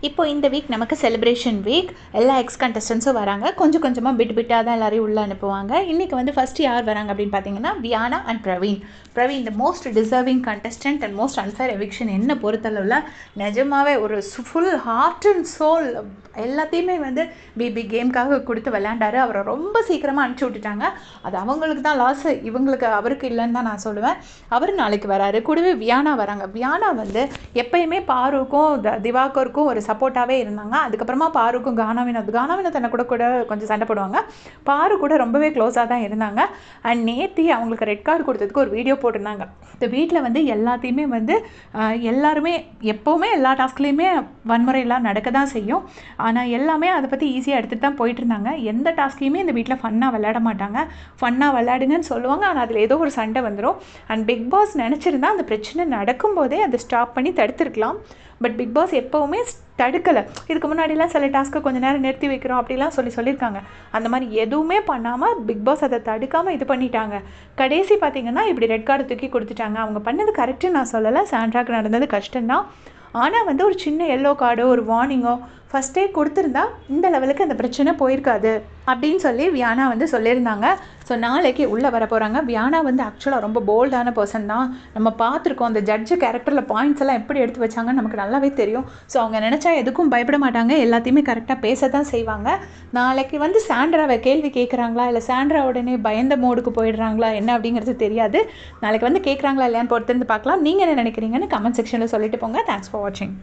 இப்போ இந்த வீக் நமக்கு செலிப்ரேஷன் வீக். எல்லா எக்ஸ் கண்டஸ்டன்ஸும் வராங்க. கொஞ்சம் கொஞ்சமாக பிட்டாக தான் எல்லாரையும் உள்ளே அனுப்புவாங்க. இன்றைக்கி வந்து ஃபஸ்ட்டு யார் வராங்க அப்படின்னு பார்த்தீங்கன்னா Viyana and Praveen. Praveen the most deserving contestant and most unfair eviction. என்ன பொறுத்தளவில் நிஜமாகவே ஒரு ஃபுல் ஹார்ட் அண்ட் சோல் எல்லாத்தையுமே வந்து பிபி கேமுக்காக கொடுத்து விளையாண்டாரு. அவரை ரொம்ப சீக்கிரமாக அனுப்பிச்சி விட்டுட்டாங்க. அது அவங்களுக்கு தான் லாஸ், இவங்களுக்கு அவருக்கு இல்லைன்னு தான் நான் சொல்லுவேன். அவர் நாளைக்கு வராரு. கூடவே வியானா வராங்க. வியானா வந்து எப்பயுமே பாருக்கும் திவாகருக்கும் ஒரு சப்போர்ட்டாகவே இருந்தாங்க. அதுக்கப்புறமா பாருக்கும் கானாவினோத் தன்னை கூட கொஞ்சம் சண்டை போடுவாங்க. பாரு கூட ரொம்பவே க்ளோஸாக தான் இருந்தாங்க. அண்ட் நேத்தி அவங்களுக்கு ரெட் கார்டு கொடுத்ததுக்கு ஒரு வீடியோ போட்டிருந்தாங்க. இந்த வீட்டில் வந்து எல்லாத்தையுமே வந்து எல்லாருமே எப்போவுமே எல்லா டாஸ்க்லேயுமே வன்முறையெல்லாம் நடக்க தான் செய்யும். ஆனால் எல்லாமே அதை பற்றி ஈஸியாக எடுத்துகிட்டு தான் போயிட்டு இருந்தாங்க. எந்த டாஸ்க்கையுமே இந்த வீட்டில் ஃபன்னாக விளையாட மாட்டாங்க. ஃபன்னாக விளையாடுங்கன்னு சொல்லுவாங்க, ஆனால் அதில் ஏதோ ஒரு சண்டை வந்துடும். அண்ட் பிக் பாஸ் நினச்சிருந்தா அந்த பிரச்சனை நடக்கும்போதே அதை ஸ்டாப் பண்ணி தடுத்துருக்கலாம். பட் பிக் பாஸ் எப்போவுமே தடுக்கலை. இதுக்கு முன்னாடிலாம் சில டாஸ்க்கை கொஞ்சம் நேரம் நிறுத்தி வைக்கிறோம் அப்படிலாம் சொல்லியிருக்காங்க. அந்த மாதிரி எதுவுமே பண்ணாமல் பிக் பாஸ் அதை தடுக்காமல் இது பண்ணிட்டாங்க. கடைசி பார்த்திங்கன்னா இப்படி ரெட் கார்டு தூக்கி கொடுத்துட்டாங்க. அவங்க பண்ணது கரெக்டுன்னு நான் சொல்லலை. சாண்ட்ராக்கு நடந்தது கஷ்டம்தான். ஆனால் வந்து ஒரு சின்ன எல்லோ கார்டோ ஒரு வார்னிங்கோ ஃபஸ்ட்டே கொடுத்துருந்தா இந்த லெவலுக்கு அந்த பிரச்சனை போயிருக்காது அப்படின்னு சொல்லி வியானா வந்து சொல்லியிருந்தாங்க. ஸோ நாளைக்கு உள்ளே வர போகிறாங்க. வியானா வந்து ஆக்சுவலாக ரொம்ப போல்டான பர்சன் தான். நம்ம பார்த்துருக்கோம் அந்த ஜட்ஜு கேரக்டரில் பாயிண்ட்ஸ் எல்லாம் எப்படி எடுத்து வச்சாங்கன்னு நமக்கு நல்லாவே தெரியும். ஸோ அவங்க நினச்சா எதுக்கும் பயப்பட மாட்டாங்க. எல்லாத்தையுமே கரெக்டாக பேச தான் செய்வாங்க. நாளைக்கு வந்து சாண்ட்ராவை கேள்வி கேட்குறாங்களா இல்லை சாண்ட்ரா உடனே பயந்த மோடுக்கு போயிடுறாங்களா என்ன அப்படிங்கிறது தெரியாது. நாளைக்கு வந்து கேட்குறாங்களா இல்லையான்னு பொறுத்திருந்து பார்க்கலாம். நீங்கள் என்ன நினைக்கிறீங்கன்னு கமெண்ட் செக்ஷனில் சொல்லிட்டு போங்க. தேங்க்ஸ் ஃபார் வாட்சிங்.